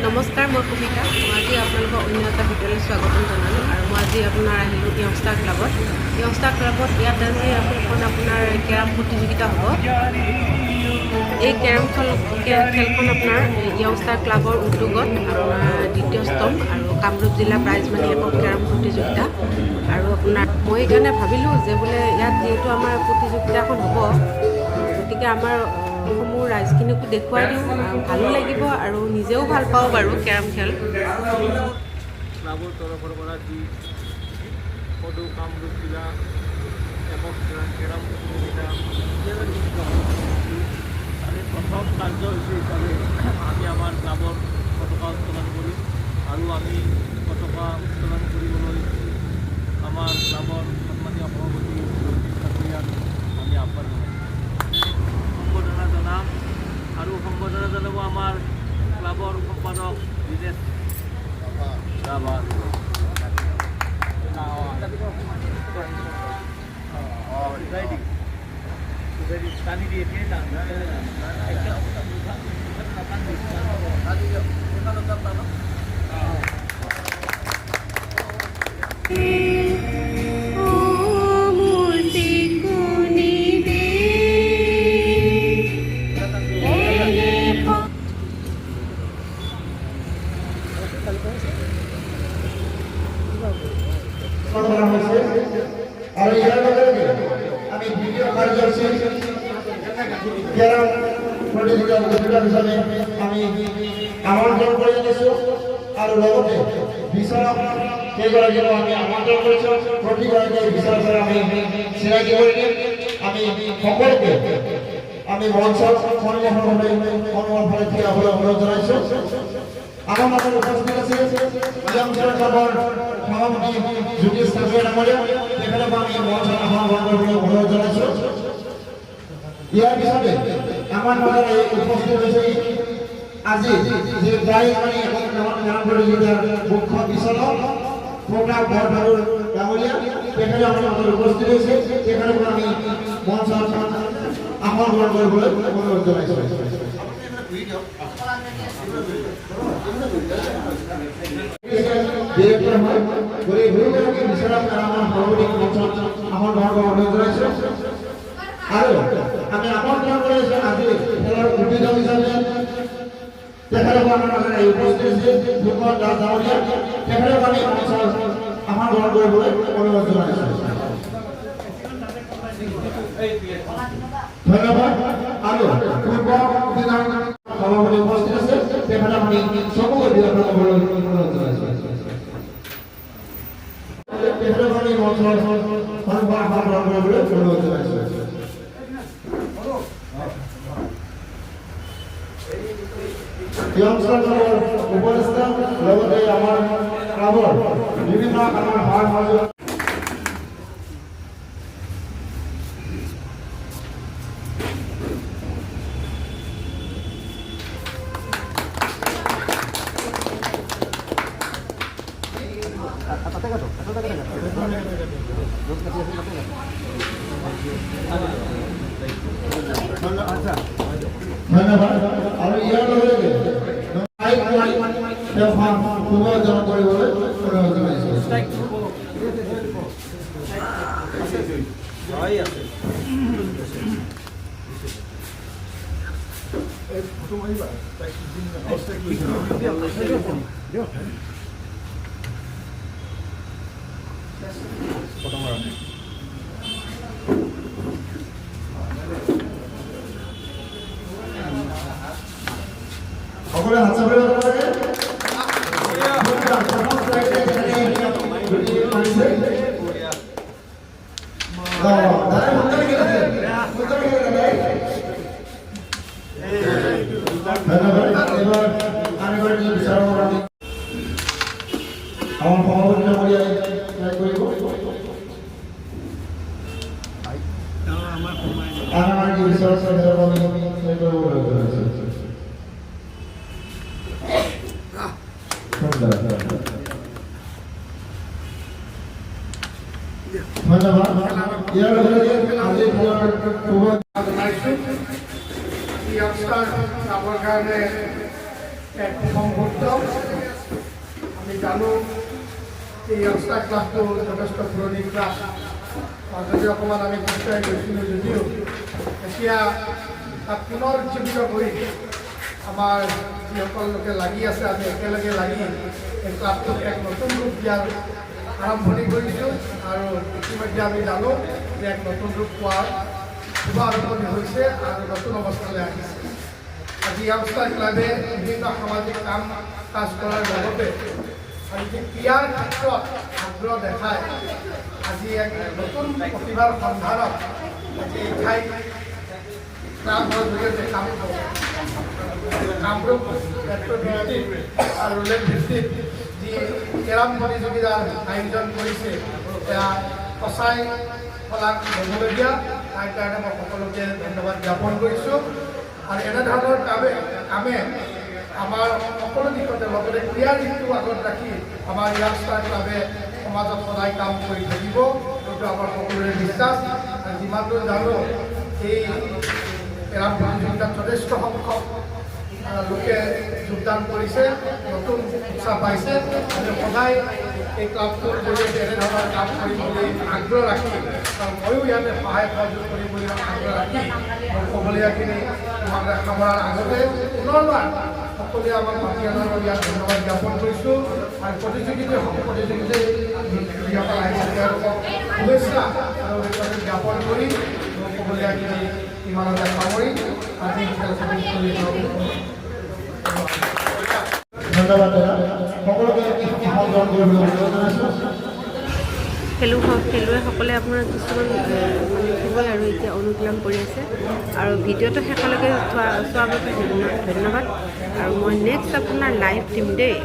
নমস্কাৰ, মই কবিতা। মই আজি আপোনালোকক অন্য এটা ভিডিঅ'লৈ স্বাগতম জনালোঁ। আৰু মই আজি আপোনাৰ আহিলোঁ য়ংষ্টাৰ ক্লাবত। ইয়াত আজি আপোনাৰ কেৰম প্ৰতিযোগিতা হ'ব। এই খেলখন আপোনাৰ য়ংষ্টাৰ ক্লাবৰ উদ্যোগত আপোনাৰ দ্বিতীয় স্তম্ভ আৰু কামৰূপ জিলা প্ৰাইজ মানি একক কেৰম প্ৰতিযোগিতা। আৰু আপোনাৰ মই সেইকাৰণে ভাবিলোঁ যে বোলে ইয়াত যিহেতু আমাৰ প্ৰতিযোগিতাখন হ'ব, গতিকে আমাৰ সমূহ ৰাইজখিনিকো দেখুৱাই দিওঁ, ভালো লাগিব আৰু নিজেও ভাল পাওঁ বাৰু কেৰম খেল। ক্লাবৰ তৰফৰ পৰা যি সদৌ কামৰূপ জিলা একক কেৰম প্ৰতিযোগিতা আমি প্ৰথম কাৰ্যসূচী হিচাপে আমি আমাৰ ক্লাবৰ পতাকা উত্তোলন কৰিম আৰু আমি পতাকা উত্তোলন কৰিবলৈ আমাৰ ক্লাবৰ সন্মানীয় সভাপতি আমি আহ্বান জনাম আৰু সম্বৰ্ধনা জনাব আমাৰ ক্লাবৰ সম্পাদক দিনেশ ৰাভাক। আৰু ইয়াৰ লগে লগে আমি দ্বিতীয় কাৰ্যসূচী কেৰম প্ৰতিযোগিতা হিচাপে আমি আমন্ত্ৰণ কৰি আনিছোঁ আৰু লগতে বিচাৰক কেইগৰাকীকো আমি আমন্ত্ৰণ কৰিছোঁ। প্ৰতিগৰাকী বিচাৰক আমি চিনাকি কৰি দিম। আমি সকলোকে আমি মঞ্চত সন্মুখৰ ফালে থিয় হ'বলৈ অনুৰোধ জনাইছোঁ। আমাৰ মাজত উপস্থিত আছে য়ংষ্টাৰ ক্লাবৰ সভাপতি জ্যোতিষ ঠাকুৰ ডাঙৰীয়া, তেখেতক আমি মঞ্চত আহ্বান কৰিবলৈ অনুৰোধ জনাইছোঁ। ইয়াৰ পিছতে আমাৰ মাজত উপস্থিত হৈছে আজি যি প্ৰাইজ মানি একক কেৰম প্ৰতিযোগিতাৰ মুখ্য বিচাৰক প্ৰতাপ বৰঠাকুৰ ডাঙৰীয়া, তেখেতে আমাৰ মাজত উপস্থিত হৈছে। তেখেতক আমি মঞ্চত আহ্বান কৰিবলৈ অনুৰোধ জনাইছোঁ। ডিৰেক্টৰ হয় গতিকে গুৰুগৰাকী বিচাৰক আমাৰ সভাপতি মঞ্চত আমন্ত্ৰণ অনুৰোধ জনাইছোঁ। আৰু আমি আমন্ত্ৰণ কৰিছোঁ আজি খেলৰ উদ্বোধক হিচাপে তেখেতক আমাৰ মাজত উপস্থিত হৈছে ভূপত দাস ডাঙৰীয়া, তেখেতক আমি মঞ্চত আমন্ত্ৰণ কৰিবলৈ অনুৰোধ জনাইছোঁ। ধন্যবাদ। আৰু পূৰ্ব সভাপতি উপস্থিত আছে, তেখেতক আমি চমুকৈ বিতৰণ কৰিবলৈ অনুৰোধ জনাইছোঁ। তেখেতক আমি মঞ্চত আমন্ত্ৰণ কৰিবলৈ অনুৰোধ জনাইছোঁ। য়ংষ্টাৰ ক্লাবৰ উপদেষ্টা লগতে আমাৰ ক্লাবৰ বিভিন্ন আমাৰ সহায় সহযোগ ধন্যবাদ। আৰু ইয়াৰ লগে লগে শুভজন কৰিবলৈ অনুৰোধ জনাইছোঁ। সকলোৱে হাত চাপৰি ল'ব লাগে। আমাৰ সভাপতি ডাঙৰীয়াই কৰিব। আমাৰ যি বিচাৰ আছে ধন্যবাদ। ইয়াৰ লগে লগে আজি য়ংষ্টাৰ ক্লাবৰ কাৰণে এক প্ৰথম মুহূৰ্ত জানো এই য়ংষ্টাৰ ক্লাবটো যথেষ্ট পুৰণি ক্লাব যদি অকণমান আমি পিছুৱাই গৈছিলোঁ যদিও এতিয়া তাক পুনৰ উজ্জীৱিত কৰি আমাৰ যিসকল লোকে লাগি আছে আমি একেলগে লাগি এই ক্লাবটোক এক নতুন ৰূপ দিয়াৰ আৰম্ভণি কৰিছোঁ আৰু ইতিমধ্যে আমি জানো যে এক নতুন ৰূপ পোৱাৰ শুভ আৰম্ভণি হৈছে আৰু নতুন অৱস্থালৈ আহিছে। আজি য়ংষ্টাৰ ক্লাবে বিভিন্ন সামাজিক কাম কাজ কৰাৰ লগতে আনকি ক্ৰীড়াৰ ক্ষেত্ৰত আগ্ৰহ দেখাই আজি এক নতুন প্ৰতিভাৰ সন্ধানত আজি এই ঠাইত ক্লাবৰ জৰিয়তে কামৰূপ মেট্ৰ' ভিত্তিত আৰু ৰুৰেল ভিত্তিত যি কেৰাম প্ৰতিযোগিতাৰ আয়োজন কৰিছে এয়া সঁচাই শলাগ ল'বলগীয়া। তাৰ কাৰণে মই সকলোকে ধন্যবাদ জ্ঞাপন কৰিছোঁ আৰু এনেধৰণৰ কামে আমাৰ সকলো দিশতে লগতে ক্ৰীড়াৰ দিশটো আগত ৰাখি আমাৰ য়ংষ্টাৰ ক্লাবে সমাজত সদায় কাম কৰি থাকিব, এইটো আমাৰ সকলোৰে বিশ্বাস। আৰু যিমান দূৰ জানো এই কেৰাম প্ৰতিযোগিতাত যথেষ্ট সংখ্যক লোকে যোগদান কৰিছে, নতুন উৎসাহ পাইছে। আমি সদায় এই ক্লাবটোৰ জৰিয়তে এনেধৰণৰ কাম কৰিম বুলি আগ্ৰহ ৰাখি আৰু ময়ো ইয়াতে সহায় সহযোগ কৰিম বুলি আগ্ৰহ ৰাখি মোৰ ক'বলগীয়াখিনি তোমাক সামৰাৰ আগতে পুনৰবাৰ সকলোৱে আমাক মাতি অনাৰ বাবে ইয়াত ধন্যবাদ জ্ঞাপন কৰিছোঁ আৰু প্ৰতিযোগিতাই যিসকল আহিছে তেওঁলোকক শুভেচ্ছা আৰু অভিনন্দন জ্ঞাপন কৰি মোৰ ক'বলগীয়াখিনি ইমানতে সামৰি আজি ধন্যবাদ দাদা। সকলোকে আমন্ত্ৰণ কৰিবলৈ অনুৰোধ জনাইছোঁ। খেলুৱৈসকলে আপোনাৰ কিছুমান খেলুৱৈ আৰু এতিয়া অনুশীলন কৰি আছে আৰু ভিডিঅ'টো শেষলৈকে চোৱাৰ বাবে ধন্যবাদ আৰু মই নেক্সট আপোনাৰ লাইভ দিম দেই।